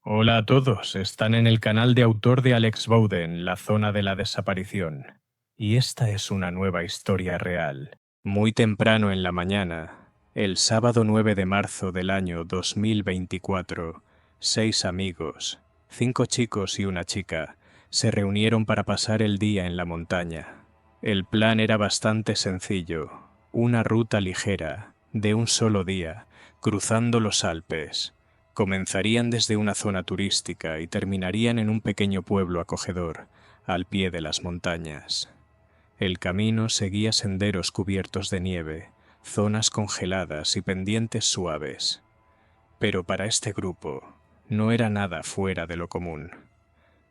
Hola a todos, están en el canal de autor de Alex Bowden, La zona de la desaparición. Y esta es una nueva historia real. Muy temprano en la mañana, el sábado 9 de marzo del año 2024, 6 amigos, 5 chicos y una chica, se reunieron para pasar el día en la montaña. El plan era bastante sencillo, una ruta ligera, de un solo día, cruzando los Alpes. Comenzarían desde una zona turística y terminarían en un pequeño pueblo acogedor, al pie de las montañas. El camino seguía senderos cubiertos de nieve, zonas congeladas y pendientes suaves. Pero para este grupo no era nada fuera de lo común.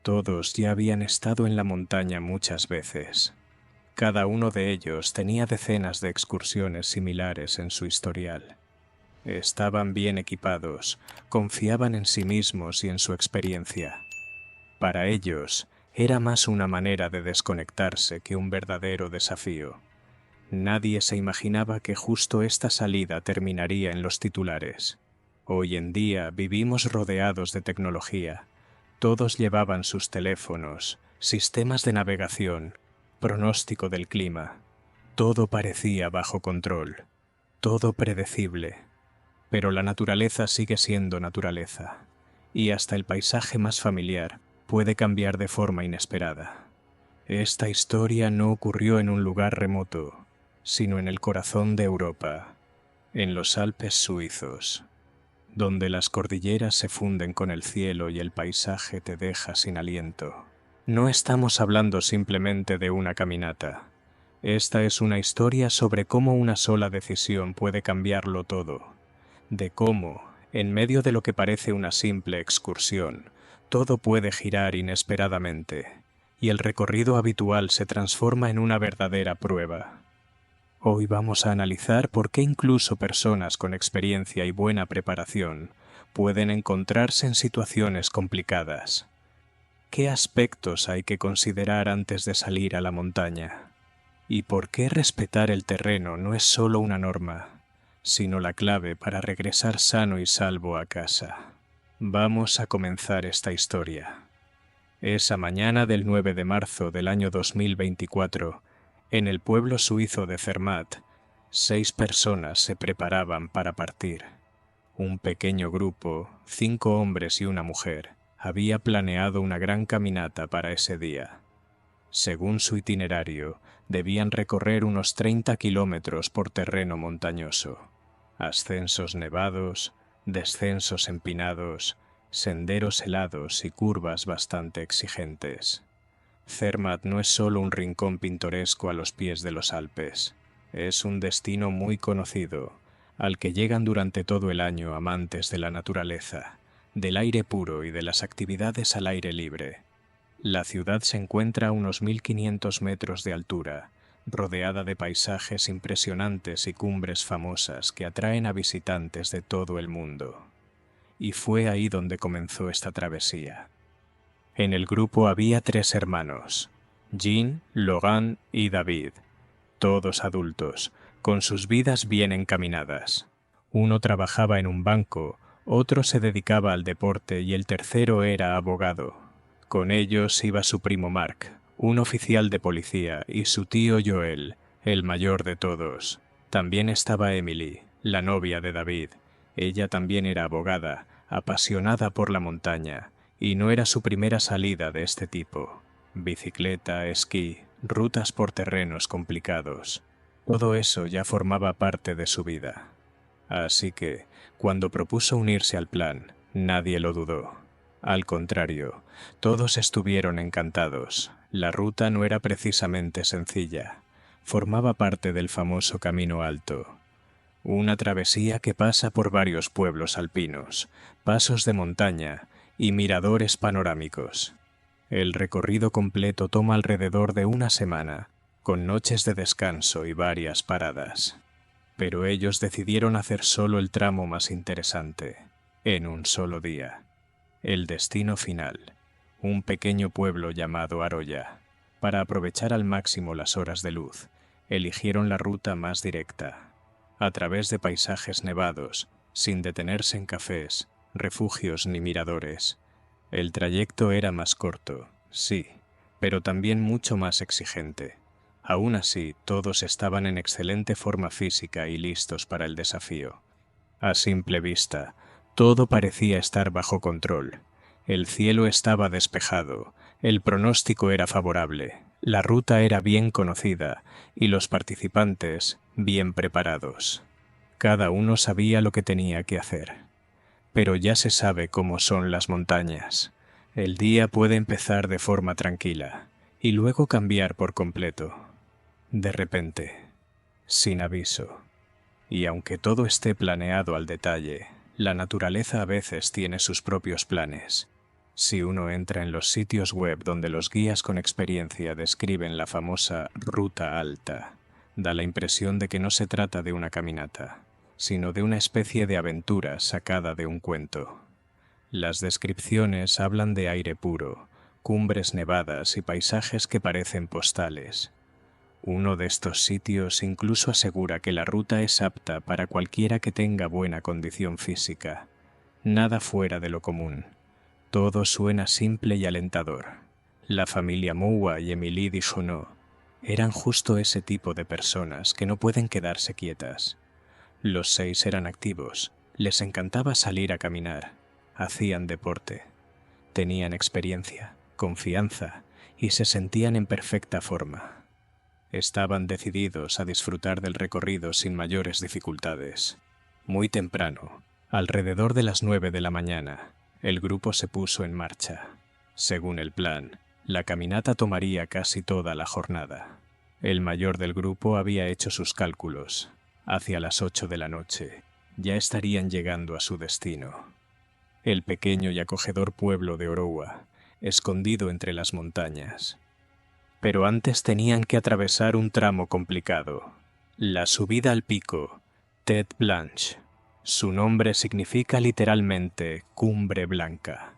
Todos ya habían estado en la montaña muchas veces. Cada uno de ellos tenía decenas de excursiones similares en su historial. Estaban bien equipados, confiaban en sí mismos y en su experiencia. Para ellos, era más una manera de desconectarse que un verdadero desafío. Nadie se imaginaba que justo esta salida terminaría en los titulares. Hoy en día vivimos rodeados de tecnología. Todos llevaban sus teléfonos, sistemas de navegación, pronóstico del clima. Todo parecía bajo control, todo predecible. Pero la naturaleza sigue siendo naturaleza, y hasta el paisaje más familiar puede cambiar de forma inesperada. Esta historia no ocurrió en un lugar remoto, sino en el corazón de Europa, en los Alpes suizos, donde las cordilleras se funden con el cielo y el paisaje te deja sin aliento. No estamos hablando simplemente de una caminata. Esta es una historia sobre cómo una sola decisión puede cambiarlo todo. De cómo, en medio de lo que parece una simple excursión, todo puede girar inesperadamente, y el recorrido habitual se transforma en una verdadera prueba. Hoy vamos a analizar por qué incluso personas con experiencia y buena preparación pueden encontrarse en situaciones complicadas. ¿Qué aspectos hay que considerar antes de salir a la montaña? ¿Y por qué respetar el terreno no es solo una norma, sino la clave para regresar sano y salvo a casa? Vamos a comenzar esta historia. Esa mañana del 9 de marzo del año 2024, en el pueblo suizo de Zermatt, 6 personas se preparaban para partir. Un pequeño grupo, 5 hombres y una mujer, había planeado una gran caminata para ese día. Según su itinerario, debían recorrer unos 30 kilómetros por terreno montañoso. Ascensos nevados, descensos empinados, senderos helados y curvas bastante exigentes. Zermatt no es solo un rincón pintoresco a los pies de los Alpes. Es un destino muy conocido, al que llegan durante todo el año amantes de la naturaleza, del aire puro y de las actividades al aire libre. La ciudad se encuentra a unos 1500 metros de altura, rodeada de paisajes impresionantes y cumbres famosas que atraen a visitantes de todo el mundo. Y fue ahí donde comenzó esta travesía. En el grupo había 3 hermanos, Jean, Logan y David, todos adultos, con sus vidas bien encaminadas. Uno trabajaba en un banco, otro se dedicaba al deporte y el tercero era abogado. Con ellos iba su primo Mark, un oficial de policía, y su tío Joel, el mayor de todos. También estaba Emily, la novia de David. Ella también era abogada, apasionada por la montaña, y no era su primera salida de este tipo. Bicicleta, esquí, rutas por terrenos complicados. Todo eso ya formaba parte de su vida. Así que, cuando propuso unirse al plan, nadie lo dudó. Al contrario, todos estuvieron encantados. La ruta no era precisamente sencilla. Formaba parte del famoso Camino Alto. Una travesía que pasa por varios pueblos alpinos, pasos de montaña y miradores panorámicos. El recorrido completo toma alrededor de una semana, con noches de descanso y varias paradas. Pero ellos decidieron hacer solo el tramo más interesante, en un solo día. El destino final, un pequeño pueblo llamado Aroya. Para aprovechar al máximo las horas de luz, eligieron la ruta más directa, a través de paisajes nevados, sin detenerse en cafés, refugios ni miradores. El trayecto era más corto, sí, pero también mucho más exigente. Aún así, todos estaban en excelente forma física y listos para el desafío. A simple vista, todo parecía estar bajo control. El cielo estaba despejado, el pronóstico era favorable, la ruta era bien conocida y los participantes bien preparados. Cada uno sabía lo que tenía que hacer. Pero ya se sabe cómo son las montañas. El día puede empezar de forma tranquila y luego cambiar por completo. De repente, sin aviso. Y aunque todo esté planeado al detalle, la naturaleza a veces tiene sus propios planes. Si uno entra en los sitios web donde los guías con experiencia describen la famosa ruta alta, da la impresión de que no se trata de una caminata, sino de una especie de aventura sacada de un cuento. Las descripciones hablan de aire puro, cumbres nevadas y paisajes que parecen postales. Uno de estos sitios incluso asegura que la ruta es apta para cualquiera que tenga buena condición física. Nada fuera de lo común. Todo suena simple y alentador. La familia Moua y Émilie Dijonot eran justo ese tipo de personas que no pueden quedarse quietas. Los 6 eran activos, les encantaba salir a caminar, hacían deporte, tenían experiencia, confianza y se sentían en perfecta forma. Estaban decididos a disfrutar del recorrido sin mayores dificultades. Muy temprano, alrededor de las 9 de la mañana, el grupo se puso en marcha. Según el plan, la caminata tomaría casi toda la jornada. El mayor del grupo había hecho sus cálculos. Hacia las 8 de la noche, ya estarían llegando a su destino. El pequeño y acogedor pueblo de Oroua, escondido entre las montañas. Pero antes tenían que atravesar un tramo complicado. La subida al pico, Tête Blanche. Su nombre significa literalmente Cumbre Blanca.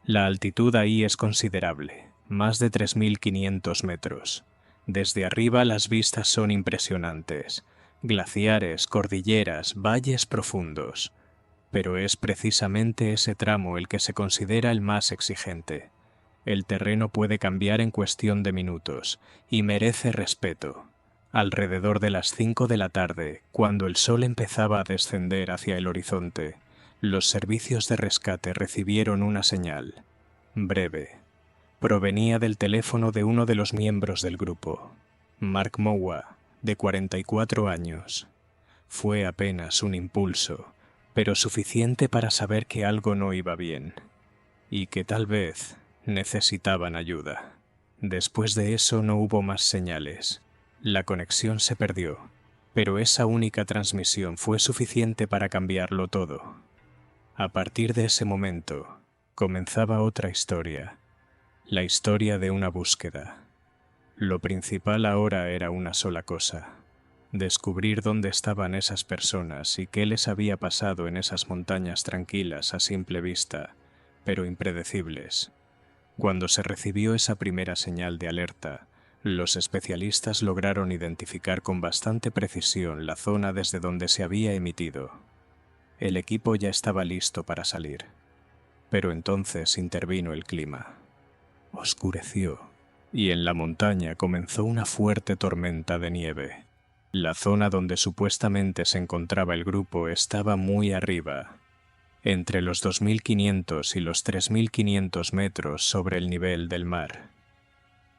La altitud ahí es considerable, más de 3.500 metros. Desde arriba las vistas son impresionantes. Glaciares, cordilleras, valles profundos. Pero es precisamente ese tramo el que se considera el más exigente. El terreno puede cambiar en cuestión de minutos y merece respeto. Alrededor de las 5 de la tarde, cuando el sol empezaba a descender hacia el horizonte, los servicios de rescate recibieron una señal. Breve. Provenía del teléfono de uno de los miembros del grupo, Mark Moua, de 44 años. Fue apenas un impulso, pero suficiente para saber que algo no iba bien, y que tal vez necesitaban ayuda. Después de eso no hubo más señales. La conexión se perdió, pero esa única transmisión fue suficiente para cambiarlo todo. A partir de ese momento, comenzaba otra historia, la historia de una búsqueda. Lo principal ahora era una sola cosa: descubrir dónde estaban esas personas y qué les había pasado en esas montañas tranquilas a simple vista, pero impredecibles. Cuando se recibió esa primera señal de alerta, los especialistas lograron identificar con bastante precisión la zona desde donde se había emitido. El equipo ya estaba listo para salir, pero entonces intervino el clima. Oscureció, y en la montaña comenzó una fuerte tormenta de nieve. La zona donde supuestamente se encontraba el grupo estaba muy arriba, entre los 2.500 y los 3.500 metros sobre el nivel del mar.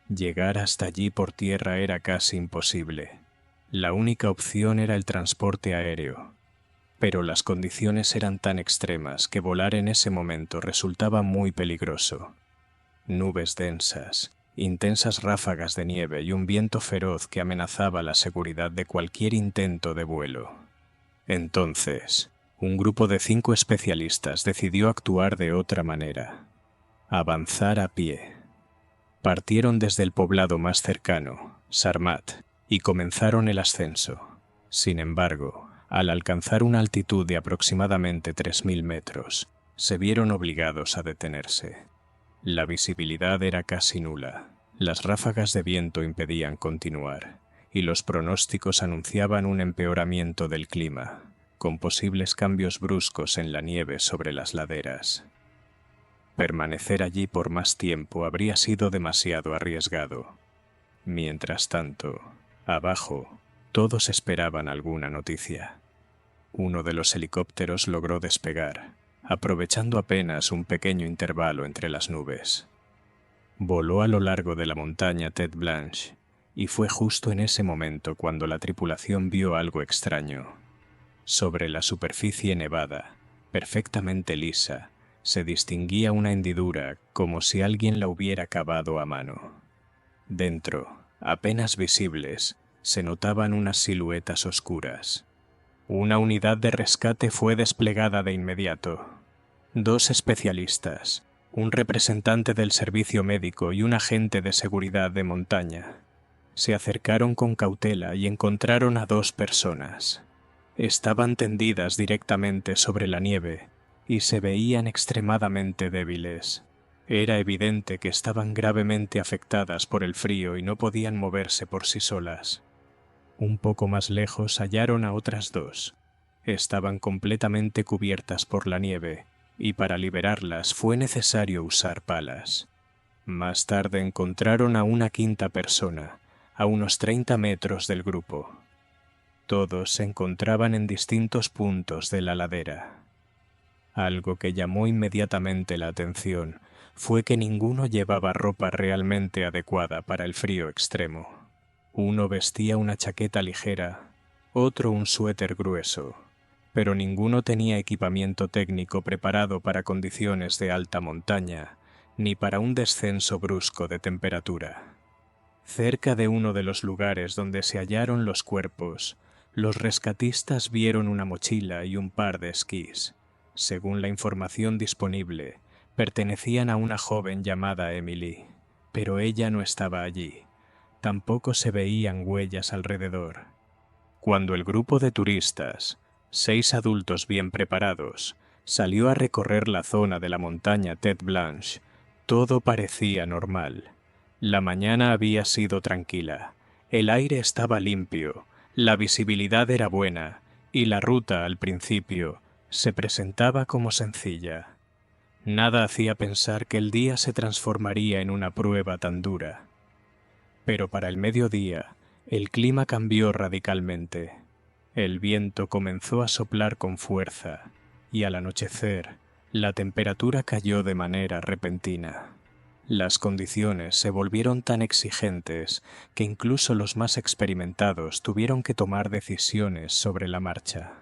Llegar hasta allí por tierra era casi imposible. La única opción era el transporte aéreo. Pero las condiciones eran tan extremas que volar en ese momento resultaba muy peligroso. Nubes densas, intensas ráfagas de nieve y un viento feroz que amenazaba la seguridad de cualquier intento de vuelo. Entonces, un grupo de 5 especialistas decidió actuar de otra manera: avanzar a pie. Partieron desde el poblado más cercano, Sarmat, y comenzaron el ascenso. Sin embargo, al alcanzar una altitud de aproximadamente 3.000 metros, se vieron obligados a detenerse. La visibilidad era casi nula, las ráfagas de viento impedían continuar, y los pronósticos anunciaban un empeoramiento del clima, con posibles cambios bruscos en la nieve sobre las laderas. Permanecer allí por más tiempo habría sido demasiado arriesgado. Mientras tanto, abajo, todos esperaban alguna noticia. Uno de los helicópteros logró despegar, aprovechando apenas un pequeño intervalo entre las nubes. Voló a lo largo de la montaña Tête Blanche, y fue justo en ese momento cuando la tripulación vio algo extraño. Sobre la superficie nevada, perfectamente lisa, se distinguía una hendidura como si alguien la hubiera cavado a mano. Dentro, apenas visibles, se notaban unas siluetas oscuras. Una unidad de rescate fue desplegada de inmediato. 2 especialistas, un representante del servicio médico y un agente de seguridad de montaña, se acercaron con cautela y encontraron a 2 personas. Estaban tendidas directamente sobre la nieve y se veían extremadamente débiles. Era evidente que estaban gravemente afectadas por el frío y no podían moverse por sí solas. Un poco más lejos hallaron a otras 2. Estaban completamente cubiertas por la nieve y para liberarlas fue necesario usar palas. Más tarde encontraron a una 5ª persona, a unos 30 metros del grupo. Todos se encontraban en distintos puntos de la ladera. Algo que llamó inmediatamente la atención fue que ninguno llevaba ropa realmente adecuada para el frío extremo. Uno vestía una chaqueta ligera, otro un suéter grueso, pero ninguno tenía equipamiento técnico preparado para condiciones de alta montaña, ni para un descenso brusco de temperatura. Cerca de uno de los lugares donde se hallaron los cuerpos, los rescatistas vieron una mochila y un par de esquís. Según la información disponible, pertenecían a una joven llamada Emily, pero ella no estaba allí. Tampoco se veían huellas alrededor. Cuando el grupo de turistas, 6 adultos bien preparados, salió a recorrer la zona de la montaña Tête Blanche, todo parecía normal. La mañana había sido tranquila, el aire estaba limpio, la visibilidad era buena y la ruta, al principio, se presentaba como sencilla. Nada hacía pensar que el día se transformaría en una prueba tan dura. Pero para el mediodía, el clima cambió radicalmente. El viento comenzó a soplar con fuerza y al anochecer, la temperatura cayó de manera repentina. Las condiciones se volvieron tan exigentes que incluso los más experimentados tuvieron que tomar decisiones sobre la marcha.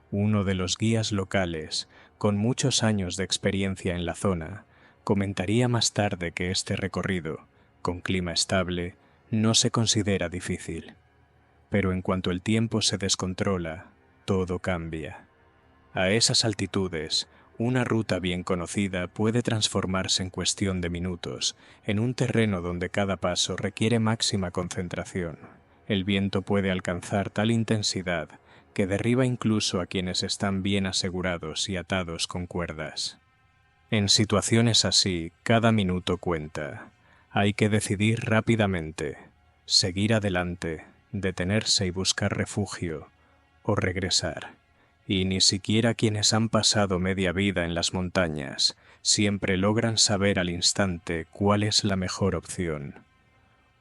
Uno de los guías locales, con muchos años de experiencia en la zona, comentaría más tarde que este recorrido, con clima estable, no se considera difícil. Pero en cuanto el tiempo se descontrola, todo cambia. A esas altitudes, una ruta bien conocida puede transformarse en cuestión de minutos, en un terreno donde cada paso requiere máxima concentración. El viento puede alcanzar tal intensidad que derriba incluso a quienes están bien asegurados y atados con cuerdas. En situaciones así, cada minuto cuenta. Hay que decidir rápidamente, seguir adelante, detenerse y buscar refugio, o regresar. Y ni siquiera quienes han pasado media vida en las montañas siempre logran saber al instante cuál es la mejor opción.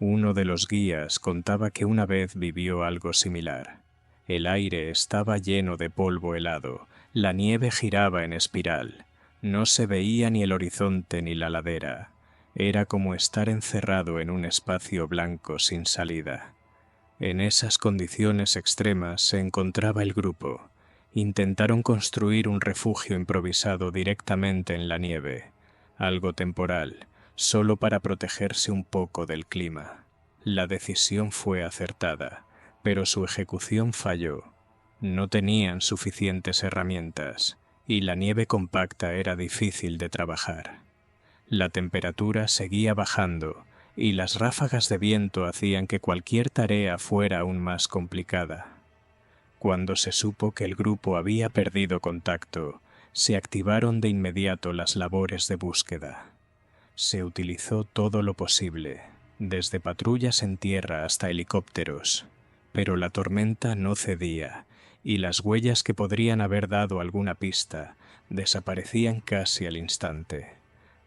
Uno de los guías contaba que una vez vivió algo similar. El aire estaba lleno de polvo helado, la nieve giraba en espiral, no se veía ni el horizonte ni la ladera. Era como estar encerrado en un espacio blanco sin salida. En esas condiciones extremas se encontraba el grupo. Intentaron construir un refugio improvisado directamente en la nieve, algo temporal, solo para protegerse un poco del clima. La decisión fue acertada, pero su ejecución falló. No tenían suficientes herramientas, y la nieve compacta era difícil de trabajar. La temperatura seguía bajando, y las ráfagas de viento hacían que cualquier tarea fuera aún más complicada. Cuando se supo que el grupo había perdido contacto, se activaron de inmediato las labores de búsqueda. Se utilizó todo lo posible, desde patrullas en tierra hasta helicópteros, pero la tormenta no cedía, y las huellas que podrían haber dado alguna pista desaparecían casi al instante.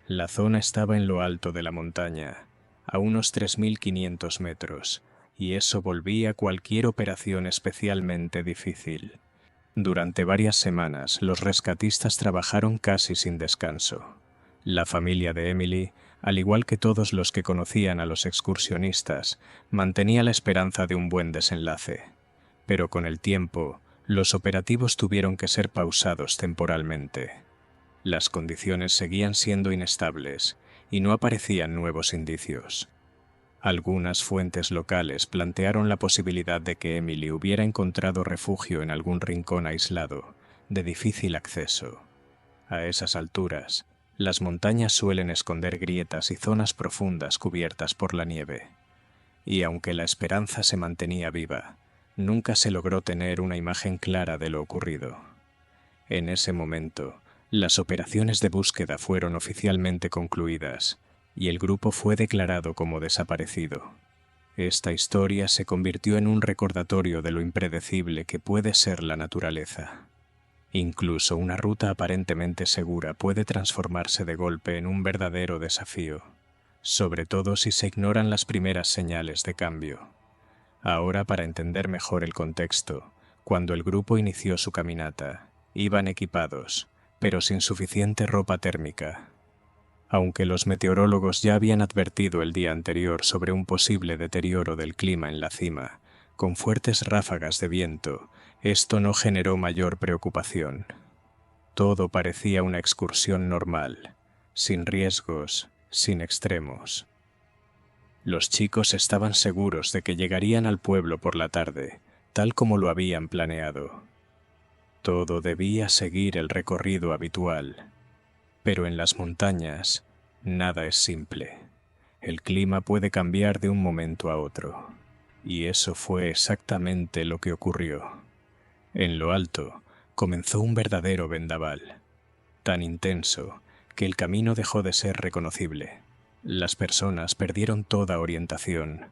La zona estaba en lo alto de la montaña, a unos 3.500 metros, y eso volvía cualquier operación especialmente difícil. Durante varias semanas, los rescatistas trabajaron casi sin descanso. La familia de Emily, al igual que todos los que conocían a los excursionistas, mantenía la esperanza de un buen desenlace. Pero con el tiempo, los operativos tuvieron que ser pausados temporalmente. Las condiciones seguían siendo inestables y no aparecían nuevos indicios. Algunas fuentes locales plantearon la posibilidad de que Emily hubiera encontrado refugio en algún rincón aislado, de difícil acceso. A esas alturas, las montañas suelen esconder grietas y zonas profundas cubiertas por la nieve. Y aunque la esperanza se mantenía viva, nunca se logró tener una imagen clara de lo ocurrido. En ese momento, las operaciones de búsqueda fueron oficialmente concluidas y el grupo fue declarado como desaparecido. Esta historia se convirtió en un recordatorio de lo impredecible que puede ser la naturaleza. Incluso una ruta aparentemente segura puede transformarse de golpe en un verdadero desafío, sobre todo si se ignoran las primeras señales de cambio. Ahora, para entender mejor el contexto, cuando el grupo inició su caminata, iban equipados, pero sin suficiente ropa térmica. Aunque los meteorólogos ya habían advertido el día anterior sobre un posible deterioro del clima en la cima, con fuertes ráfagas de viento, esto no generó mayor preocupación. Todo parecía una excursión normal, sin riesgos, sin extremos. Los chicos estaban seguros de que llegarían al pueblo por la tarde, tal como lo habían planeado. Todo debía seguir el recorrido habitual. Pero en las montañas, nada es simple. El clima puede cambiar de un momento a otro. Y eso fue exactamente lo que ocurrió. En lo alto, comenzó un verdadero vendaval, tan intenso que el camino dejó de ser reconocible. Las personas perdieron toda orientación.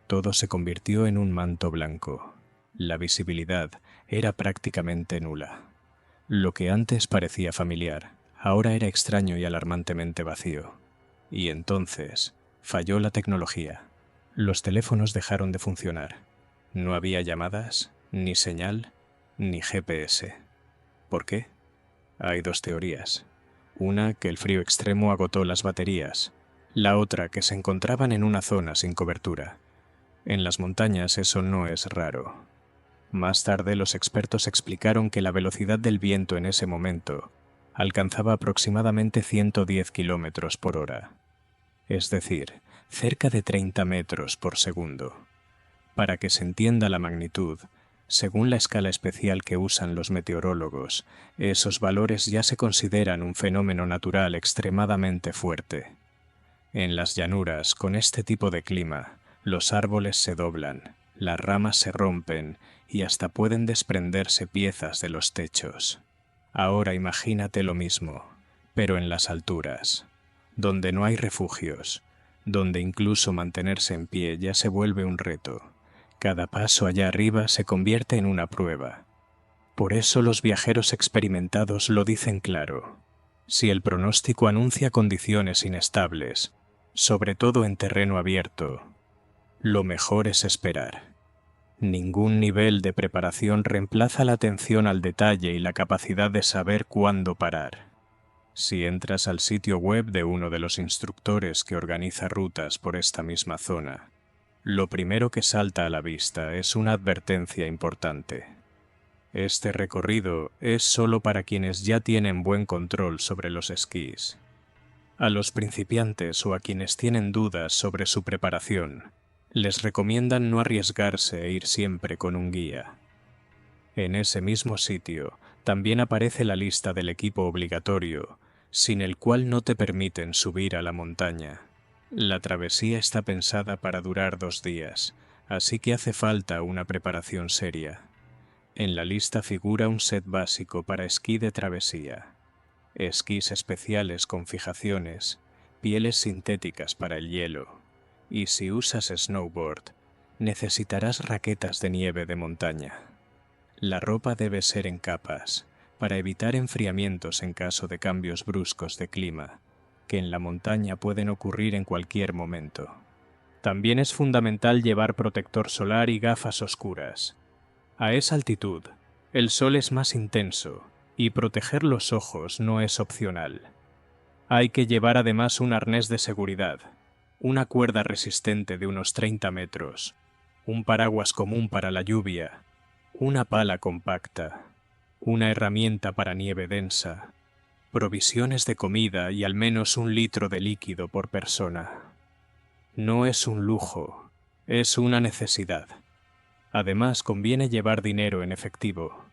Todo se convirtió en un manto blanco. La visibilidad era prácticamente nula. Lo que antes parecía familiar, ahora era extraño y alarmantemente vacío. Y entonces falló la tecnología. Los teléfonos dejaron de funcionar. No había llamadas, ni señal, ni GPS. ¿Por qué? Hay dos teorías. Una, que el frío extremo agotó las baterías. La otra, que se encontraban en una zona sin cobertura. En las montañas eso no es raro. Más tarde los expertos explicaron que la velocidad del viento en ese momento alcanzaba aproximadamente 110 kilómetros por hora. Es decir, cerca de 30 metros por segundo. Para que se entienda la magnitud, según la escala especial que usan los meteorólogos, esos valores ya se consideran un fenómeno natural extremadamente fuerte. En las llanuras, con este tipo de clima, los árboles se doblan, las ramas se rompen y hasta pueden desprenderse piezas de los techos. Ahora imagínate lo mismo, pero en las alturas, donde no hay refugios, donde incluso mantenerse en pie ya se vuelve un reto. Cada paso allá arriba se convierte en una prueba. Por eso los viajeros experimentados lo dicen claro. Si el pronóstico anuncia condiciones inestables, sobre todo en terreno abierto, lo mejor es esperar. Ningún nivel de preparación reemplaza la atención al detalle y la capacidad de saber cuándo parar. Si entras al sitio web de uno de los instructores que organiza rutas por esta misma zona, lo primero que salta a la vista es una advertencia importante. Este recorrido es solo para quienes ya tienen buen control sobre los esquís. A los principiantes o a quienes tienen dudas sobre su preparación, les recomiendan no arriesgarse e ir siempre con un guía. En ese mismo sitio también aparece la lista del equipo obligatorio, sin el cual no te permiten subir a la montaña. La travesía está pensada para durar 2 días, así que hace falta una preparación seria. En la lista figura un set básico para esquí de travesía, esquís especiales con fijaciones, pieles sintéticas para el hielo, y si usas snowboard, necesitarás raquetas de nieve de montaña. La ropa debe ser en capas, para evitar enfriamientos en caso de cambios bruscos de clima. que en la montaña pueden ocurrir en cualquier momento. También es fundamental llevar protector solar y gafas oscuras. A esa altitud, el sol es más intenso y proteger los ojos no es opcional. Hay que llevar además un arnés de seguridad, una cuerda resistente de unos 30 metros, un paraguas común para la lluvia, una pala compacta, una herramienta para nieve densa, provisiones de comida y al menos 1 litro de líquido por persona. No es un lujo, es una necesidad. Además, conviene llevar dinero en efectivo.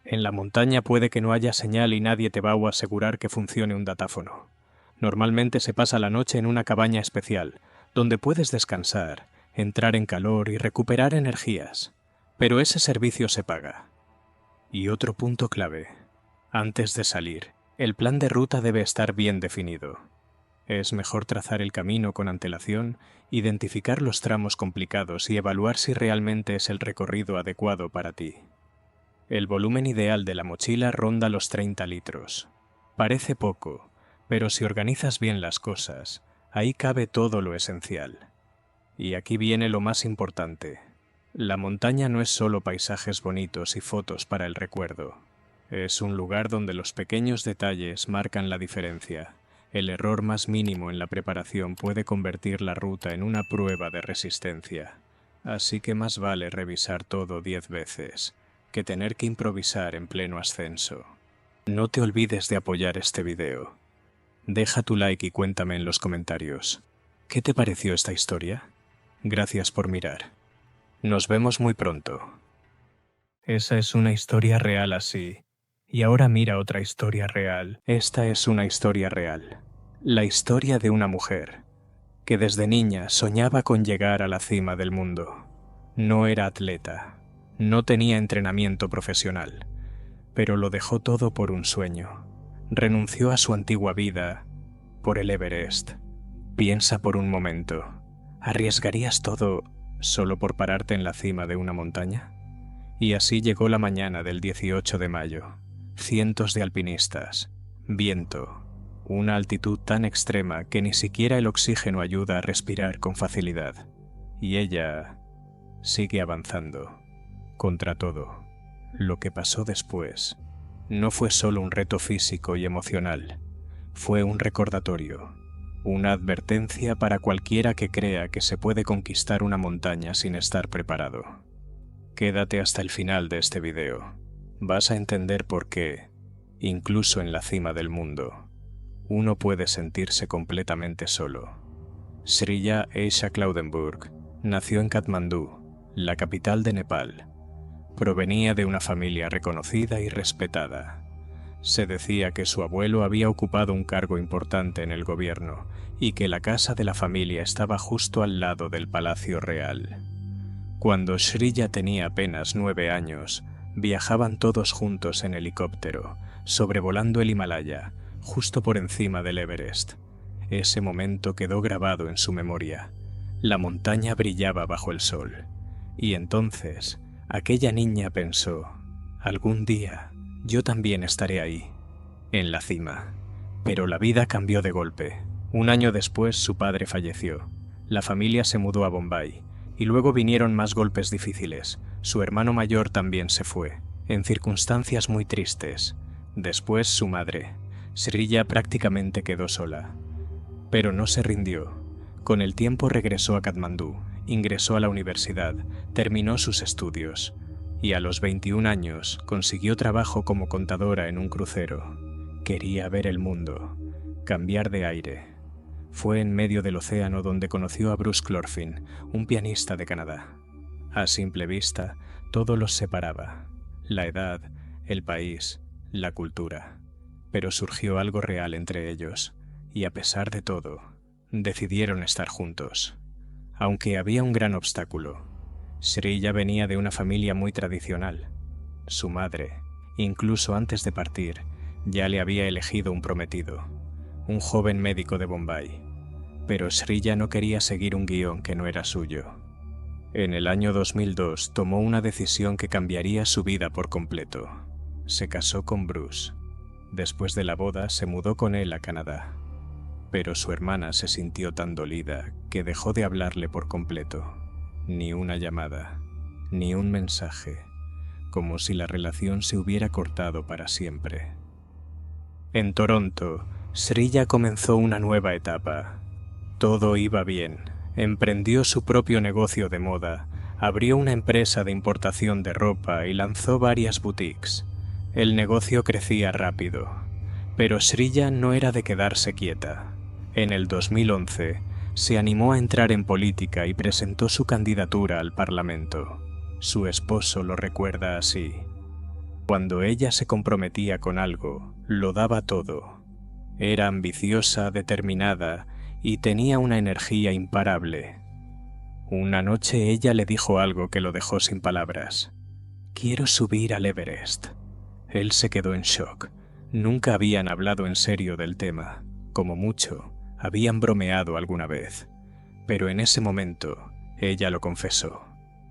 En la montaña puede que no haya señal y nadie te va a asegurar que funcione un datáfono. Normalmente se pasa la noche en una cabaña especial, donde puedes descansar, entrar en calor y recuperar energías. Pero ese servicio se paga. Y otro punto clave. Antes de salir, el plan de ruta debe estar bien definido. Es mejor trazar el camino con antelación, identificar los tramos complicados y evaluar si realmente es el recorrido adecuado para ti. El volumen ideal de la mochila ronda los 30 litros. Parece poco, pero si organizas bien las cosas, ahí cabe todo lo esencial. Y aquí viene lo más importante. La montaña no es solo paisajes bonitos y fotos para el recuerdo. Es un lugar donde los pequeños detalles marcan la diferencia. El error más mínimo en la preparación puede convertir la ruta en una prueba de resistencia. Así que más vale revisar todo 10 veces que tener que improvisar en pleno ascenso. No te olvides de apoyar este video. Deja tu like y cuéntame en los comentarios. ¿Qué te pareció esta historia? Gracias por mirar. Nos vemos muy pronto. Esa es una historia real así. Y ahora mira otra historia real. Esta es una historia real. La historia de una mujer que desde niña soñaba con llegar a la cima del mundo. No era atleta, no tenía entrenamiento profesional, pero lo dejó todo por un sueño. Renunció a su antigua vida por el Everest. Piensa por un momento, ¿arriesgarías todo solo por pararte en la cima de una montaña? Y así llegó la mañana del 18 de mayo. Cientos de alpinistas, viento, una altitud tan extrema que ni siquiera el oxígeno ayuda a respirar con facilidad. Y ella sigue avanzando, contra todo. Lo que pasó después no fue solo un reto físico y emocional, fue un recordatorio, una advertencia para cualquiera que crea que se puede conquistar una montaña sin estar preparado. Quédate hasta el final de este video. Vas a entender por qué, incluso en la cima del mundo, uno puede sentirse completamente solo. Sriya Esha Klaudenburg nació en Katmandú, la capital de Nepal. Provenía de una familia reconocida y respetada. Se decía que su abuelo había ocupado un cargo importante en el gobierno y que la casa de la familia estaba justo al lado del palacio real. Cuando Sriya tenía apenas 9 años, viajaban todos juntos en helicóptero, sobrevolando el Himalaya, justo por encima del Everest. Ese momento quedó grabado en su memoria. La montaña brillaba bajo el sol. Y entonces, aquella niña pensó, algún día yo también estaré ahí, en la cima. Pero la vida cambió de golpe. 1 año después su padre falleció. La familia se mudó a Bombay. Y luego vinieron más golpes difíciles. Su hermano mayor también se fue, en circunstancias muy tristes. Después su madre. Sriya prácticamente quedó sola. Pero no se rindió. Con el tiempo regresó a Katmandú, ingresó a la universidad, terminó sus estudios. Y a los 21 años consiguió trabajo como contadora en un crucero. Quería ver el mundo, cambiar de aire. Fue en medio del océano donde conoció a Bruce Clorfin, un pianista de Canadá. A simple vista, todo los separaba: la edad, el país, la cultura. Pero surgió algo real entre ellos, y a pesar de todo, decidieron estar juntos. Aunque había un gran obstáculo. Sriya venía de una familia muy tradicional. Su madre, incluso antes de partir, ya le había elegido un prometido, un joven médico de Bombay. Pero Sriya no quería seguir un guión que no era suyo. En el año 2002 tomó una decisión que cambiaría su vida por completo. Se casó con Bruce. Después de la boda se mudó con él a Canadá. pero su hermana se sintió tan dolida que dejó de hablarle por completo. Ni una llamada, ni un mensaje, como si la relación se hubiera cortado para siempre. En Toronto, Sriya comenzó una nueva etapa. Todo iba bien. Emprendió su propio negocio de moda, abrió una empresa de importación de ropa y lanzó varias boutiques. El negocio crecía rápido, pero Sriya no era de quedarse quieta. En el 2011, se animó a entrar en política y presentó su candidatura al Parlamento. Su esposo lo recuerda así: cuando ella se comprometía con algo, lo daba todo. Era ambiciosa, determinada y tenía una energía imparable. Una noche ella le dijo algo que lo dejó sin palabras: «Quiero subir al Everest». Él se quedó en shock. Nunca habían hablado en serio del tema. Como mucho, habían bromeado alguna vez. Pero en ese momento, ella lo confesó.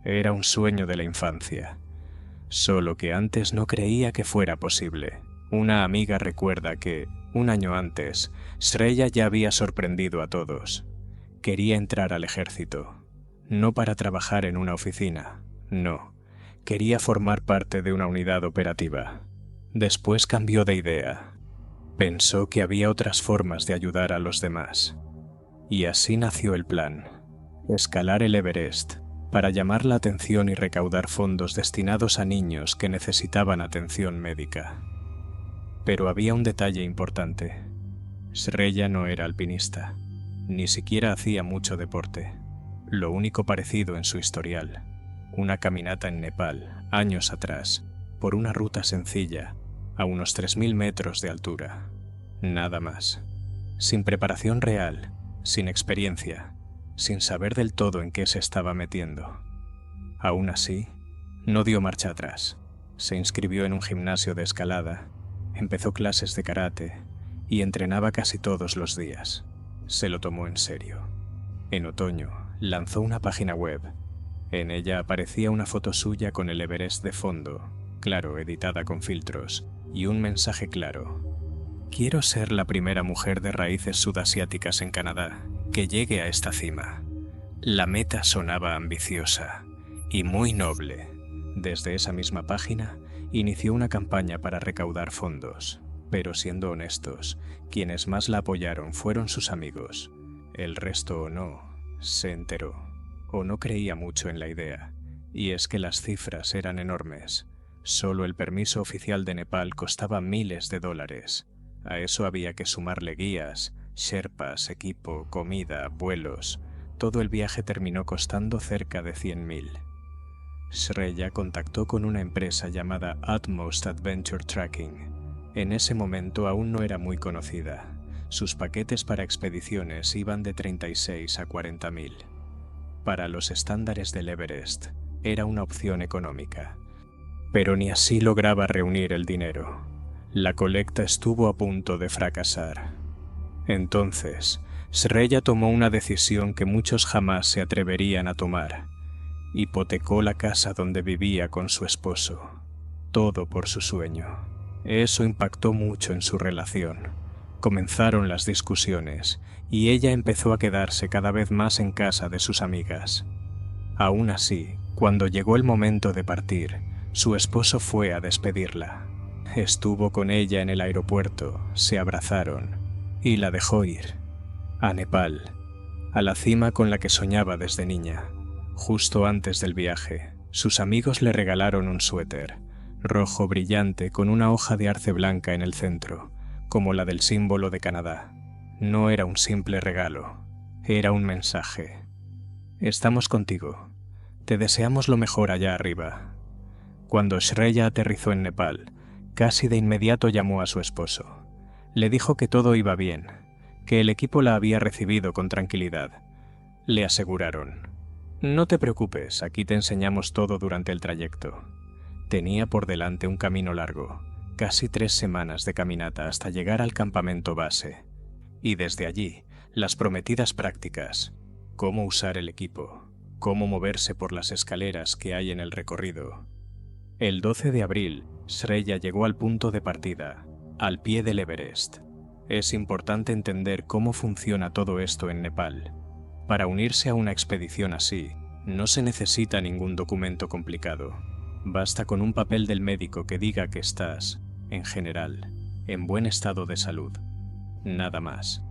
Era un sueño de la infancia. Solo que antes no creía que fuera posible. Una amiga recuerda que, un año antes, Sriya ya había sorprendido a todos. Quería entrar al ejército. No para trabajar en una oficina, no. Quería formar parte de una unidad operativa. Después cambió de idea. Pensó que había otras formas de ayudar a los demás. Y así nació el plan: escalar el Everest, para llamar la atención y recaudar fondos destinados a niños que necesitaban atención médica. Pero había un detalle importante. Sriya no era alpinista, ni siquiera hacía mucho deporte. Lo único parecido en su historial: una caminata en Nepal, años atrás, por una ruta sencilla, a unos 3000 metros de altura. Nada más. Sin preparación real, sin experiencia, sin saber del todo en qué se estaba metiendo. Aún así, no dio marcha atrás. Se inscribió en un gimnasio de escalada, empezó clases de karate y entrenaba casi todos los días. Se lo tomó en serio. En otoño, lanzó una página web. En ella aparecía una foto suya con el Everest de fondo, claro, editada con filtros, y un mensaje claro: «Quiero ser la primera mujer de raíces sudasiáticas en Canadá que llegue a esta cima». La meta sonaba ambiciosa y muy noble. Desde esa misma página, inició una campaña para recaudar fondos. Pero siendo honestos, quienes más la apoyaron fueron sus amigos. El resto o no, se enteró, o no creía mucho en la idea. Y es que las cifras eran enormes. Solo el permiso oficial de Nepal costaba miles de dólares. A eso había que sumarle guías, sherpas, equipo, comida, vuelos. Todo el viaje terminó costando cerca de 100.000. Sriya contactó con una empresa llamada Utmost Adventure Tracking. En ese momento aún no era muy conocida. Sus paquetes para expediciones iban de 36 a 40.000. Para los estándares del Everest, era una opción económica. Pero ni así lograba reunir el dinero. La colecta estuvo a punto de fracasar. Entonces, Sriya tomó una decisión que muchos jamás se atreverían a tomar. Hipotecó la casa donde vivía con su esposo. Todo por su sueño. Eso impactó mucho en su relación. Comenzaron las discusiones y ella empezó a quedarse cada vez más en casa de sus amigas. Aún así, cuando llegó el momento de partir, su esposo fue a despedirla. Estuvo con ella en el aeropuerto, se abrazaron y la dejó ir. A Nepal, a la cima con la que soñaba desde niña. Justo antes del viaje, sus amigos le regalaron un suéter, rojo brillante con una hoja de arce blanca en el centro, como la del símbolo de Canadá. No era un simple regalo, era un mensaje. «Estamos contigo. Te deseamos lo mejor allá arriba». Cuando Sriya aterrizó en Nepal, casi de inmediato llamó a su esposo. Le dijo que todo iba bien, que el equipo la había recibido con tranquilidad. Le aseguraron: «No te preocupes, aquí te enseñamos todo durante el trayecto». Tenía por delante un camino largo, casi 3 semanas de caminata hasta llegar al campamento base. Y desde allí, las prometidas prácticas: cómo usar el equipo, cómo moverse por las escaleras que hay en el recorrido. El 12 de abril, Sriya llegó al punto de partida, al pie del Everest. Es importante entender cómo funciona todo esto en Nepal. Para unirse a una expedición así, no se necesita ningún documento complicado. Basta con un papel del médico que diga que estás, en general, en buen estado de salud. Nada más.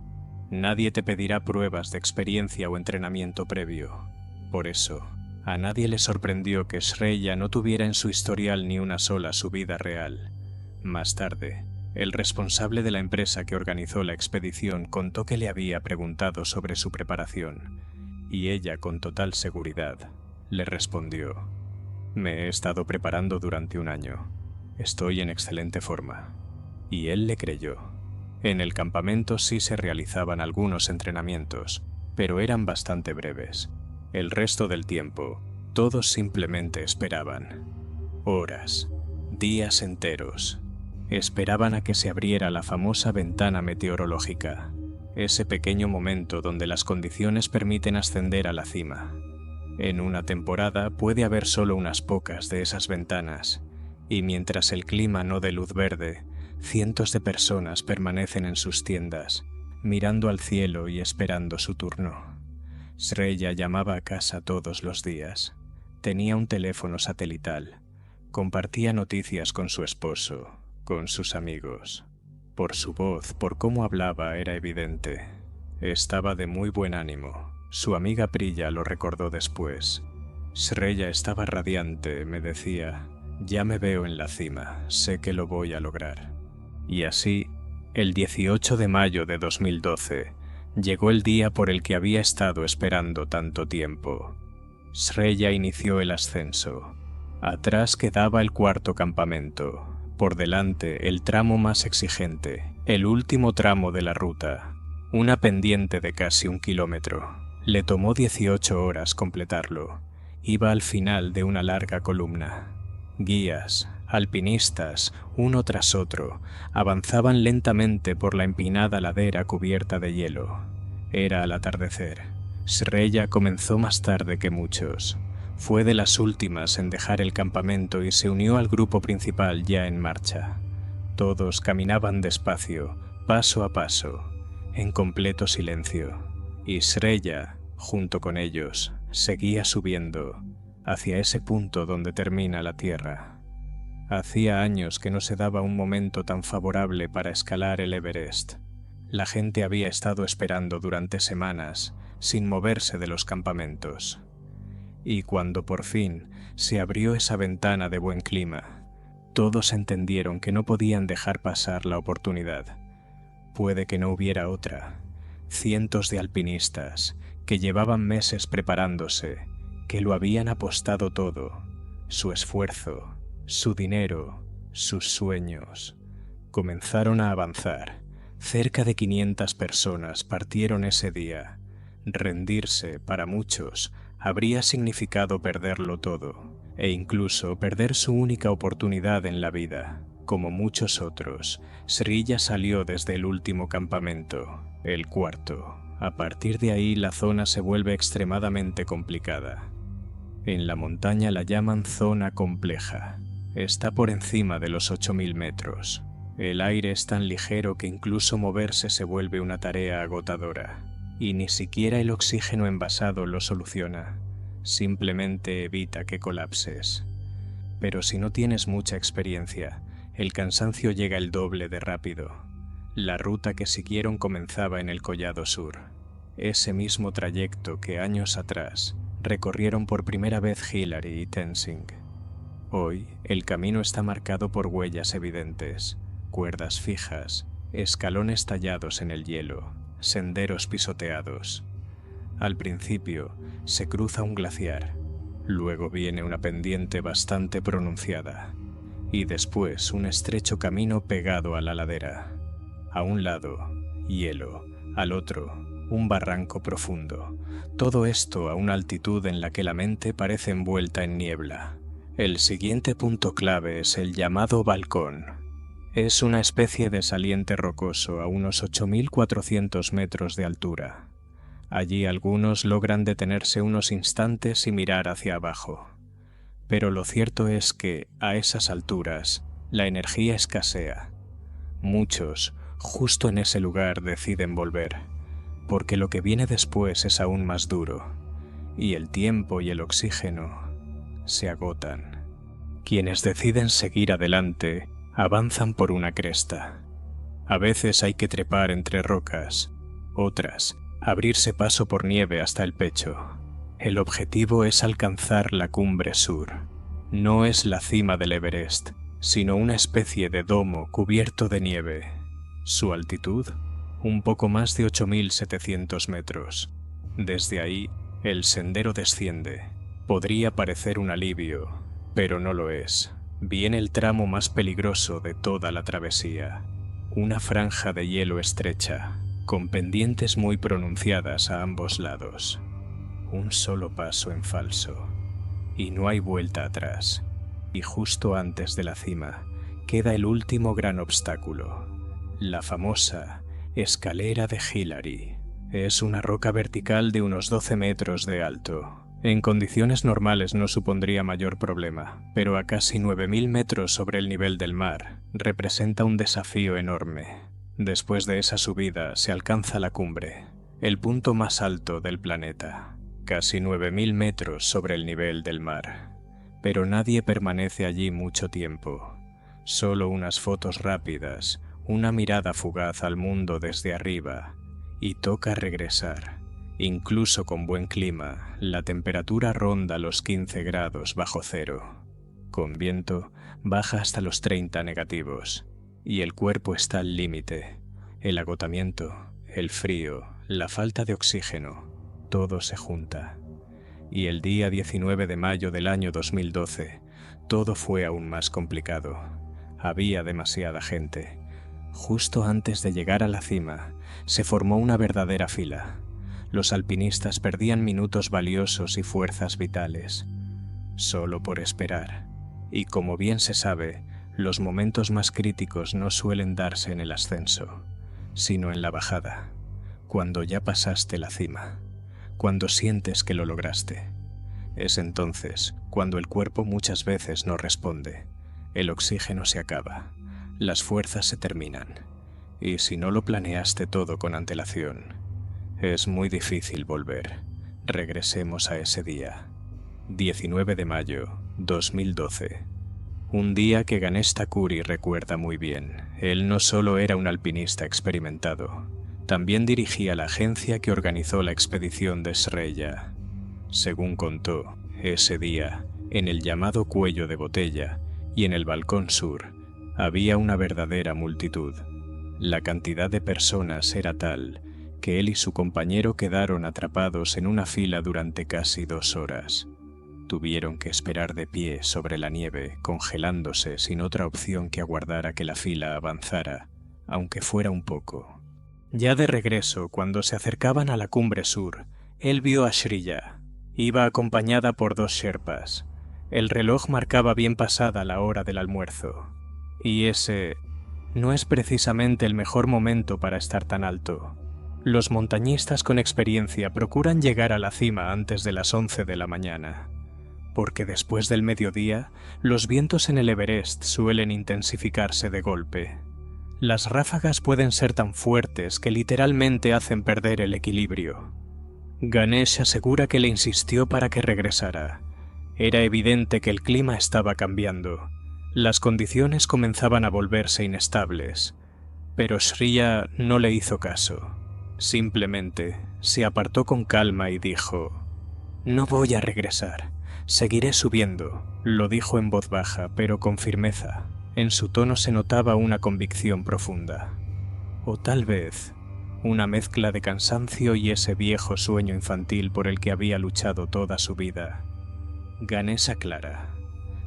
Nadie te pedirá pruebas de experiencia o entrenamiento previo. Por eso, a nadie le sorprendió que Shreya no tuviera en su historial ni una sola subida real. Más tarde, el responsable de la empresa que organizó la expedición contó que le había preguntado sobre su preparación, y ella, con total seguridad, le respondió: «Me he estado preparando durante un año. Estoy en excelente forma». Y él le creyó. En el campamento sí se realizaban algunos entrenamientos, pero eran bastante breves. El resto del tiempo, todos simplemente esperaban. Horas, días enteros. Esperaban a que se abriera la famosa ventana meteorológica, ese pequeño momento donde las condiciones permiten ascender a la cima. En una temporada puede haber solo unas pocas de esas ventanas, y mientras el clima no dé luz verde, cientos de personas permanecen en sus tiendas, mirando al cielo y esperando su turno. Shreya llamaba a casa todos los días. Tenía un teléfono satelital. Compartía noticias con su esposo, con sus amigos. Por su voz, por cómo hablaba, era evidente. Estaba de muy buen ánimo. Su amiga Priya lo recordó después. Shreya estaba radiante, me decía. Ya me veo en la cima, sé que lo voy a lograr. Y así, el 18 de mayo de 2012, llegó el día por el que había estado esperando tanto tiempo. Shreya inició el ascenso. Atrás quedaba el cuarto campamento. Por delante, el tramo más exigente, el último tramo de la ruta, una pendiente de casi 1 kilómetro. Le tomó 18 horas completarlo. Iba al final de una larga columna. Guías, alpinistas, uno tras otro, avanzaban lentamente por la empinada ladera cubierta de hielo. Era al atardecer. Shreya comenzó más tarde que muchos. Fue de las últimas en dejar el campamento y se unió al grupo principal ya en marcha. Todos caminaban despacio, paso a paso, en completo silencio. Y Shreya, junto con ellos, seguía subiendo hacia ese punto donde termina la tierra. Hacía años que no se daba un momento tan favorable para escalar el Everest. La gente había estado esperando durante semanas, sin moverse de los campamentos. Y cuando por fin se abrió esa ventana de buen clima, todos entendieron que no podían dejar pasar la oportunidad. Puede que no hubiera otra. Cientos de alpinistas que llevaban meses preparándose, que lo habían apostado todo, su esfuerzo, su dinero, sus sueños. Comenzaron a avanzar. Cerca de 500 personas partieron ese día. Rendirse, para muchos, habría significado perderlo todo, e incluso perder su única oportunidad en la vida. Como muchos otros, Shreya salió desde el último campamento, el cuarto. A partir de ahí la zona se vuelve extremadamente complicada. En la montaña la llaman zona compleja. Está por encima de los 8000 metros. El aire es tan ligero que incluso moverse se vuelve una tarea agotadora. Y ni siquiera el oxígeno envasado lo soluciona. Simplemente evita que colapses. Pero si no tienes mucha experiencia, el cansancio llega el doble de rápido. La ruta que siguieron comenzaba en el Collado Sur, ese mismo trayecto que años atrás recorrieron por primera vez Hillary y Tenzing. Hoy, el camino está marcado por huellas evidentes, cuerdas fijas, escalones tallados en el hielo, senderos pisoteados. Al principio, se cruza un glaciar, luego viene una pendiente bastante pronunciada, y después un estrecho camino pegado a la ladera. A un lado, hielo, al otro, un barranco profundo. Todo esto a una altitud en la que la mente parece envuelta en niebla. El siguiente punto clave es el llamado balcón. Es una especie de saliente rocoso a unos 8400 metros de altura. Allí algunos logran detenerse unos instantes y mirar hacia abajo. Pero lo cierto es que, a esas alturas, la energía escasea. Muchos, justo en ese lugar deciden volver, porque lo que viene después es aún más duro, y el tiempo y el oxígeno se agotan. Quienes deciden seguir adelante avanzan por una cresta. A veces hay que trepar entre rocas, otras, abrirse paso por nieve hasta el pecho. El objetivo es alcanzar la cumbre sur. No es la cima del Everest, sino una especie de domo cubierto de nieve. Su altitud, un poco más de 8.700 metros. Desde ahí, el sendero desciende. Podría parecer un alivio, pero no lo es. Viene el tramo más peligroso de toda la travesía. Una franja de hielo estrecha, con pendientes muy pronunciadas a ambos lados. Un solo paso en falso, y no hay vuelta atrás. Y justo antes de la cima, queda el último gran obstáculo, la famosa escalera de Hillary. Es una roca vertical de unos 12 metros de alto. En condiciones normales no supondría mayor problema, pero a casi 9.000 metros sobre el nivel del mar, representa un desafío enorme. Después de esa subida se alcanza la cumbre, el punto más alto del planeta, casi 9.000 metros sobre el nivel del mar. Pero nadie permanece allí mucho tiempo. Solo unas fotos rápidas, una mirada fugaz al mundo desde arriba, y toca regresar. Incluso con buen clima, la temperatura ronda los 15 grados bajo cero. Con viento, baja hasta los 30 negativos, y el cuerpo está al límite. El agotamiento, el frío, la falta de oxígeno, todo se junta. Y el día 19 de mayo del año 2012, todo fue aún más complicado. Había demasiada gente. Justo antes de llegar a la cima, se formó una verdadera fila. Los alpinistas perdían minutos valiosos y fuerzas vitales, solo por esperar. Y como bien se sabe, los momentos más críticos no suelen darse en el ascenso, sino en la bajada, cuando ya pasaste la cima, cuando sientes que lo lograste. Es entonces cuando el cuerpo muchas veces no responde, el oxígeno se acaba, las fuerzas se terminan, y si no lo planeaste todo con antelación, es muy difícil volver. Regresemos a ese día. 19 de mayo, 2012. Un día que Ganesh Thakuri recuerda muy bien. Él no solo era un alpinista experimentado, también dirigía la agencia que organizó la expedición de Shreyya. Según contó, ese día, en el llamado cuello de botella y en el balcón sur, había una verdadera multitud. La cantidad de personas era tal que él y su compañero quedaron atrapados en una fila durante casi 2 horas. Tuvieron que esperar de pie sobre la nieve, congelándose sin otra opción que aguardar a que la fila avanzara, aunque fuera un poco. Ya de regreso, cuando se acercaban a la cumbre sur, él vio a Shreyya. Iba acompañada por 2 sherpas. El reloj marcaba bien pasada la hora del almuerzo. Y ese no es precisamente el mejor momento para estar tan alto. Los montañistas con experiencia procuran llegar a la cima antes de las 11 de la mañana, porque después del mediodía, los vientos en el Everest suelen intensificarse de golpe. Las ráfagas pueden ser tan fuertes que literalmente hacen perder el equilibrio. Ganesh asegura que le insistió para que regresara. Era evidente que el clima estaba cambiando. Las condiciones comenzaban a volverse inestables, pero Shreyya no le hizo caso. Simplemente se apartó con calma y dijo: «No voy a regresar, seguiré subiendo», lo dijo en voz baja, pero con firmeza. En su tono se notaba una convicción profunda. O tal vez una mezcla de cansancio y ese viejo sueño infantil por el que había luchado toda su vida. Ganesh aclara: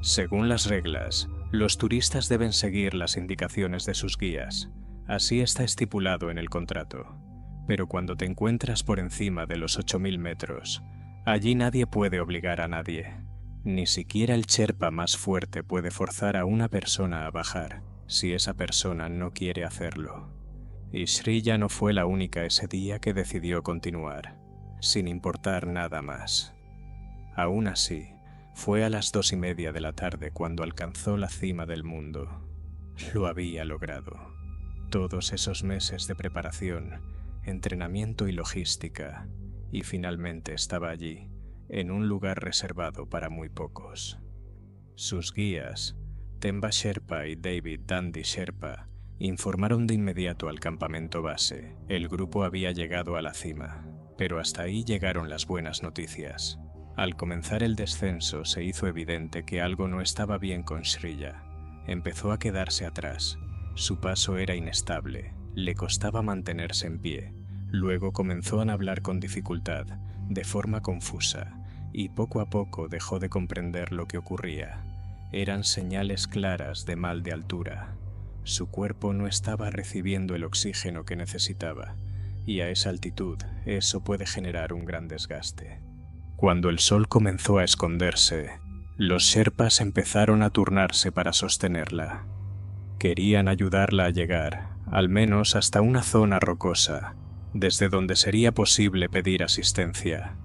según las reglas, los turistas deben seguir las indicaciones de sus guías. Así está estipulado en el contrato. Pero cuando te encuentras por encima de los 8.000 metros, allí nadie puede obligar a nadie. Ni siquiera el Sherpa más fuerte puede forzar a una persona a bajar, si esa persona no quiere hacerlo. Y Shreyya no fue la única ese día que decidió continuar, sin importar nada más. Aún así, fue a las 2:30 de la tarde cuando alcanzó la cima del mundo. Lo había logrado. Todos esos meses de preparación, entrenamiento y logística, y finalmente estaba allí, en un lugar reservado para muy pocos. Sus guías, Temba Sherpa y David Dandy Sherpa, informaron de inmediato al campamento base. El grupo había llegado a la cima, pero hasta ahí llegaron las buenas noticias. Al comenzar el descenso se hizo evidente que algo no estaba bien con Shrilla. Empezó a quedarse atrás. Su paso era inestable, le costaba mantenerse en pie. Luego comenzó a hablar con dificultad, de forma confusa, y poco a poco dejó de comprender lo que ocurría. Eran señales claras de mal de altura. Su cuerpo no estaba recibiendo el oxígeno que necesitaba, y a esa altitud eso puede generar un gran desgaste. Cuando el sol comenzó a esconderse, los Sherpas empezaron a turnarse para sostenerla. Querían ayudarla a llegar, al menos hasta una zona rocosa, desde donde sería posible pedir asistencia.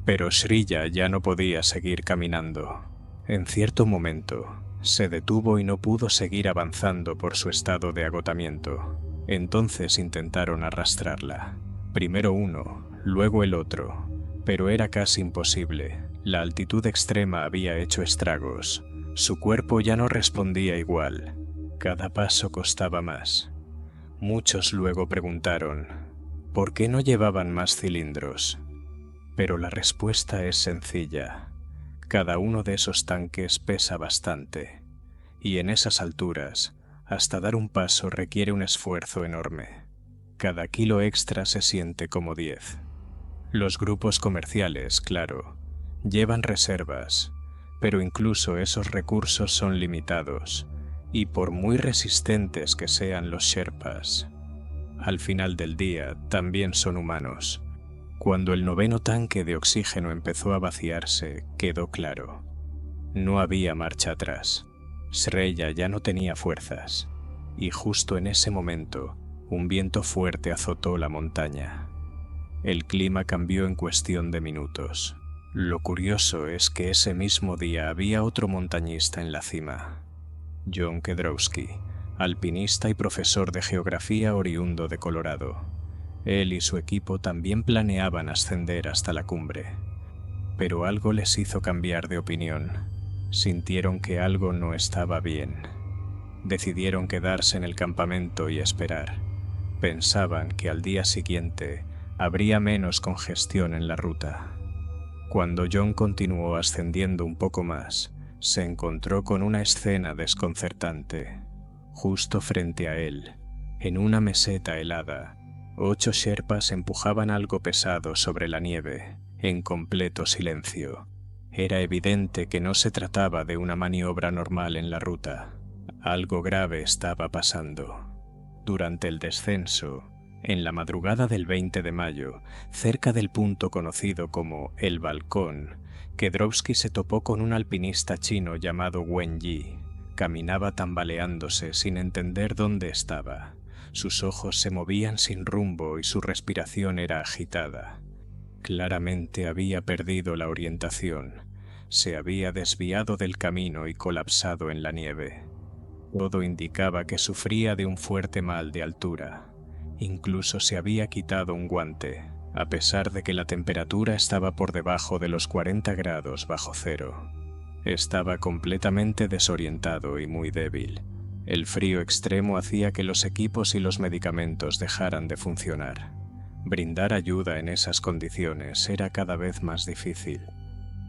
Pero Shrilla ya no podía seguir caminando. En cierto momento, se detuvo y no pudo seguir avanzando por su estado de agotamiento. Entonces intentaron arrastrarla. Primero uno, luego el otro, pero era casi imposible. La altitud extrema había hecho estragos. Su cuerpo ya no respondía igual. Cada paso costaba más. Muchos luego preguntaron, ¿por qué no llevaban más cilindros? Pero la respuesta es sencilla. Cada uno de esos tanques pesa bastante, y en esas alturas, hasta dar un paso requiere un esfuerzo enorme. Cada kilo extra se siente como 10. Los grupos comerciales, claro, llevan reservas, pero incluso esos recursos son limitados, y por muy resistentes que sean los Sherpas, al final del día también son humanos. Cuando el 9º tanque de oxígeno empezó a vaciarse, quedó claro. No había marcha atrás. Shrilla ya no tenía fuerzas, y justo en ese momento, un viento fuerte azotó la montaña. El clima cambió en cuestión de minutos. Lo curioso es que ese mismo día había otro montañista en la cima, John Kedrowski, alpinista y profesor de geografía oriundo de Colorado. Él y su equipo también planeaban ascender hasta la cumbre, pero algo les hizo cambiar de opinión. Sintieron que algo no estaba bien. Decidieron quedarse en el campamento y esperar. Pensaban que al día siguiente habría menos congestión en la ruta. Cuando John continuó ascendiendo un poco más, se encontró con una escena desconcertante. Justo frente a él, en una meseta helada, 8 Sherpas empujaban algo pesado sobre la nieve, en completo silencio. Era evidente que no se trataba de una maniobra normal en la ruta. Algo grave estaba pasando. Durante el descenso, en la madrugada del 20 de mayo, cerca del punto conocido como El Balcón, Kedrowski se topó con un alpinista chino llamado Wen Yi. Caminaba tambaleándose sin entender dónde estaba. Sus ojos se movían sin rumbo y su respiración era agitada. Claramente había perdido la orientación. Se había desviado del camino y colapsado en la nieve. Todo indicaba que sufría de un fuerte mal de altura. Incluso se había quitado un guante, a pesar de que la temperatura estaba por debajo de los 40 grados bajo cero. Estaba completamente desorientado y muy débil. El frío extremo hacía que los equipos y los medicamentos dejaran de funcionar. Brindar ayuda en esas condiciones era cada vez más difícil.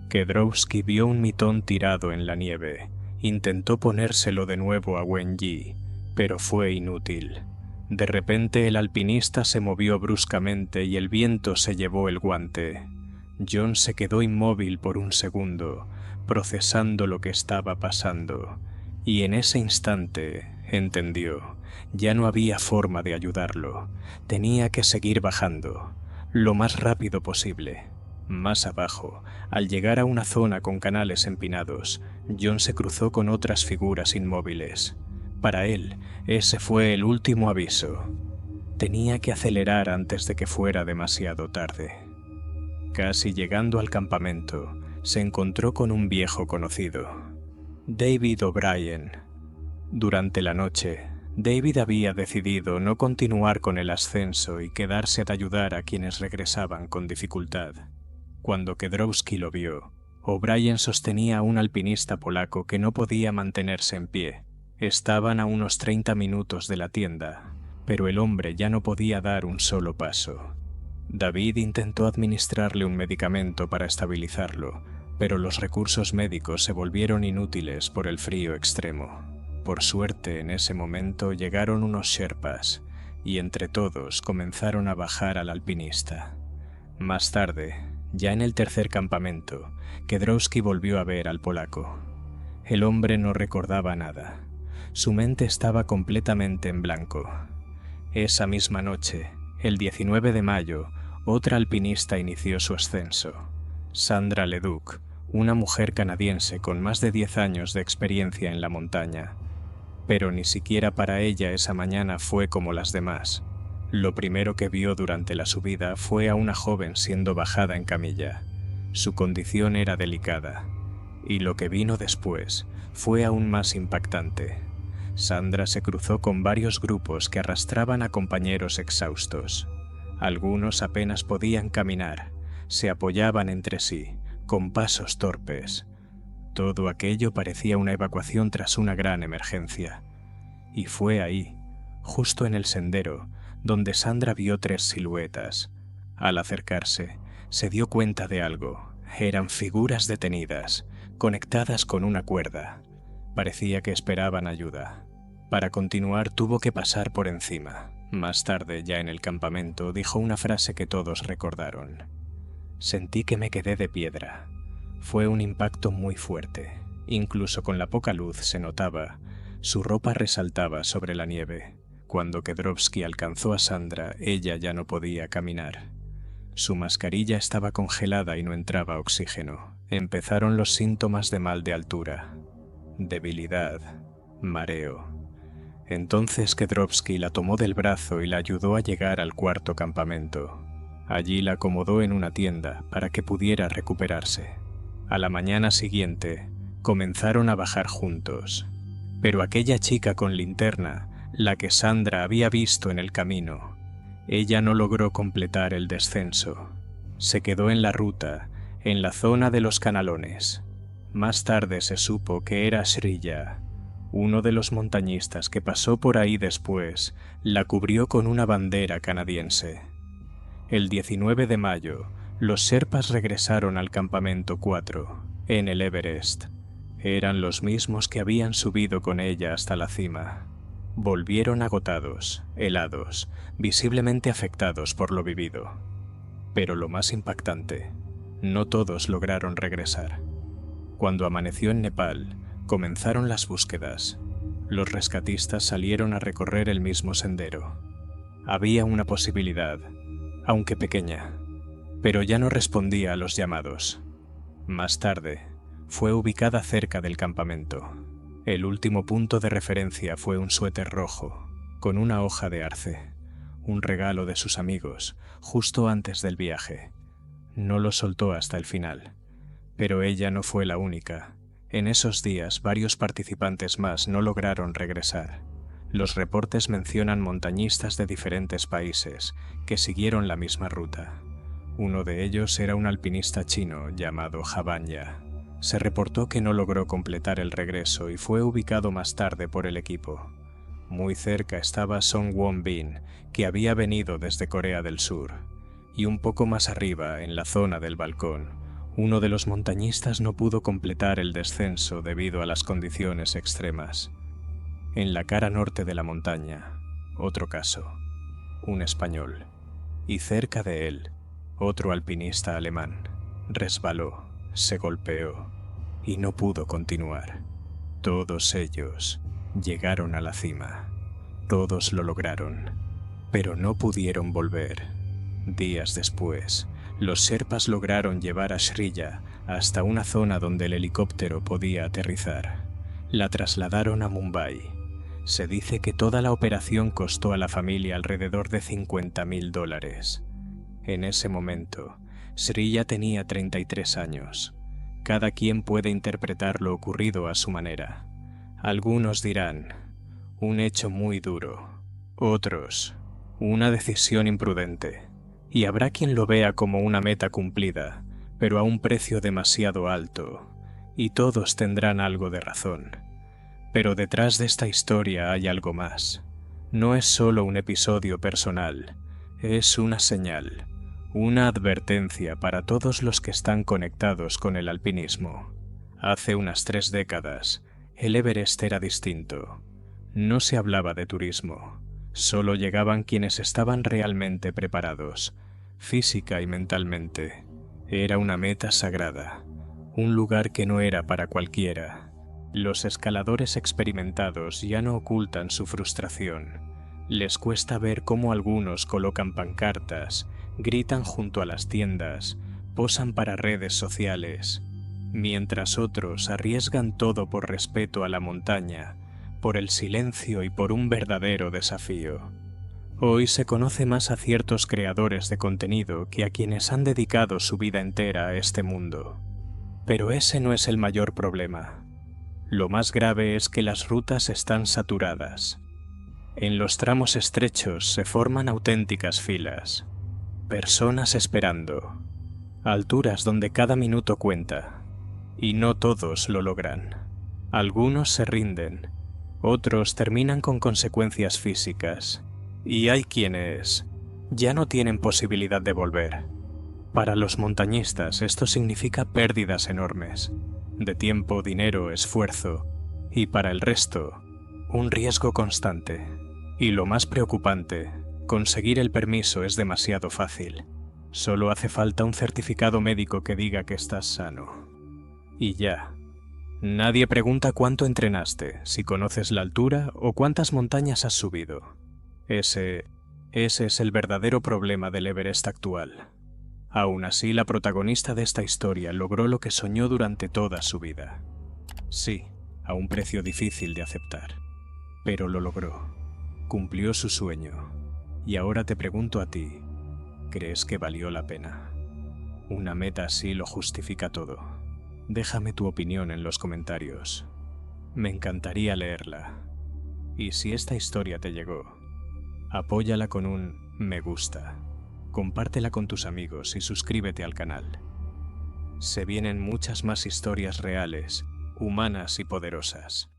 Kedrowski vio un mitón tirado en la nieve. Intentó ponérselo de nuevo a Wen Yi, pero fue inútil. De repente el alpinista se movió bruscamente y el viento se llevó el guante. John se quedó inmóvil por un segundo, procesando lo que estaba pasando. Y en ese instante entendió, ya no había forma de ayudarlo. Tenía que seguir bajando, lo más rápido posible. Más abajo, al llegar a una zona con canales empinados, John se cruzó con otras figuras inmóviles. Para él, ese fue el último aviso. Tenía que acelerar antes de que fuera demasiado tarde. Casi llegando al campamento, se encontró con un viejo conocido, David O'Brien. Durante la noche, David había decidido no continuar con el ascenso y quedarse a ayudar a quienes regresaban con dificultad. Cuando Kedrowski lo vio, O'Brien sostenía a un alpinista polaco que no podía mantenerse en pie. Estaban a unos 30 minutos de la tienda, pero el hombre ya no podía dar un solo paso. David intentó administrarle un medicamento para estabilizarlo, pero los recursos médicos se volvieron inútiles por el frío extremo. Por suerte, en ese momento llegaron unos sherpas, y entre todos comenzaron a bajar al alpinista. Más tarde, ya en el tercer campamento, Kedrowski volvió a ver al polaco. El hombre no recordaba nada. Su mente estaba completamente en blanco. Esa misma noche, el 19 de mayo, otra alpinista inició su ascenso. Sandra Leduc, una mujer canadiense con más de 10 años de experiencia en la montaña. Pero ni siquiera para ella esa mañana fue como las demás. Lo primero que vio durante la subida fue a una joven siendo bajada en camilla. Su condición era delicada, y lo que vino después fue aún más impactante. Sandra se cruzó con varios grupos que arrastraban a compañeros exhaustos. Algunos apenas podían caminar, se apoyaban entre sí, con pasos torpes. Todo aquello parecía una evacuación tras una gran emergencia. Y fue ahí, justo en el sendero, donde Sandra vio 3 siluetas. Al acercarse, se dio cuenta de algo. Eran figuras detenidas, conectadas con una cuerda. Parecía que esperaban ayuda. Para continuar tuvo que pasar por encima. Más tarde, ya en el campamento, dijo una frase que todos recordaron. Sentí que me quedé de piedra. Fue un impacto muy fuerte. Incluso con la poca luz se notaba. Su ropa resaltaba sobre la nieve. Cuando Kedrowski alcanzó a Sandra, ella ya no podía caminar. Su mascarilla estaba congelada y no entraba oxígeno. Empezaron los síntomas de mal de altura. Debilidad, mareo. Entonces Kedrowski la tomó del brazo y la ayudó a llegar al cuarto campamento. Allí la acomodó en una tienda para que pudiera recuperarse. A la mañana siguiente, comenzaron a bajar juntos. Pero aquella chica con linterna, la que Sandra había visto en el camino, ella no logró completar el descenso. Se quedó en la ruta, en la zona de los canalones. Más tarde se supo que era Shrilla. Uno de los montañistas que pasó por ahí después la cubrió con una bandera canadiense. El 19 de mayo, los sherpas regresaron al campamento 4, en el Everest. Eran los mismos que habían subido con ella hasta la cima. Volvieron agotados, helados, visiblemente afectados por lo vivido. Pero lo más impactante, no todos lograron regresar. Cuando amaneció en Nepal, comenzaron las búsquedas. Los rescatistas salieron a recorrer el mismo sendero. Había una posibilidad, aunque pequeña, pero ya no respondía a los llamados. Más tarde, fue ubicada cerca del campamento. El último punto de referencia fue un suéter rojo, con una hoja de arce, un regalo de sus amigos, justo antes del viaje. No lo soltó hasta el final, pero ella no fue la única. En esos días, varios participantes más no lograron regresar. Los reportes mencionan montañistas de diferentes países que siguieron la misma ruta. Uno de ellos era un alpinista chino llamado Javanya. Se reportó que no logró completar el regreso y fue ubicado más tarde por el equipo. Muy cerca estaba Song Won-bin, que había venido desde Corea del Sur. Y un poco más arriba, en la zona del balcón, uno de los montañistas no pudo completar el descenso debido a las condiciones extremas. En la cara norte de la montaña, otro caso, un español. Y cerca de él, otro alpinista alemán. Resbaló, se golpeó y no pudo continuar. Todos ellos llegaron a la cima. Todos lo lograron, pero no pudieron volver. Días después, los sherpas lograron llevar a Shrilla hasta una zona donde el helicóptero podía aterrizar. La trasladaron a Mumbai. Se dice que toda la operación costó a la familia alrededor de $50,000. En ese momento, Shrilla tenía 33 años. Cada quien puede interpretar lo ocurrido a su manera. Algunos dirán, un hecho muy duro. Otros, una decisión imprudente. Y habrá quien lo vea como una meta cumplida, pero a un precio demasiado alto. Y todos tendrán algo de razón. Pero detrás de esta historia hay algo más. No es solo un episodio personal, es una señal, una advertencia para todos los que están conectados con el alpinismo. Hace unas 3 décadas, el Everest era distinto. No se hablaba de turismo, solo llegaban quienes estaban realmente preparados, física y mentalmente. Era una meta sagrada, un lugar que no era para cualquiera. Los escaladores experimentados ya no ocultan su frustración. Les cuesta ver cómo algunos colocan pancartas, gritan junto a las tiendas, posan para redes sociales, mientras otros arriesgan todo por respeto a la montaña, por el silencio y por un verdadero desafío. Hoy se conoce más a ciertos creadores de contenido que a quienes han dedicado su vida entera a este mundo. Pero ese no es el mayor problema. Lo más grave es que las rutas están saturadas. En los tramos estrechos se forman auténticas filas. Personas esperando. Alturas donde cada minuto cuenta. Y no todos lo logran. Algunos se rinden. Otros terminan con consecuencias físicas. Y hay quienes ya no tienen posibilidad de volver. Para los montañistas esto significa pérdidas enormes. De tiempo, dinero, esfuerzo, y para el resto, un riesgo constante. Y lo más preocupante, conseguir el permiso es demasiado fácil. Solo hace falta un certificado médico que diga que estás sano. Y ya. Nadie pregunta cuánto entrenaste, si conoces la altura o cuántas montañas has subido. Ese es el verdadero problema del Everest actual. Aún así, la protagonista de esta historia logró lo que soñó durante toda su vida. Sí, a un precio difícil de aceptar. Pero lo logró. Cumplió su sueño. Y ahora te pregunto a ti, ¿crees que valió la pena? Una meta así lo justifica todo. Déjame tu opinión en los comentarios. Me encantaría leerla. Y si esta historia te llegó, apóyala con un me gusta. Compártela con tus amigos y suscríbete al canal. Se vienen muchas más historias reales, humanas y poderosas.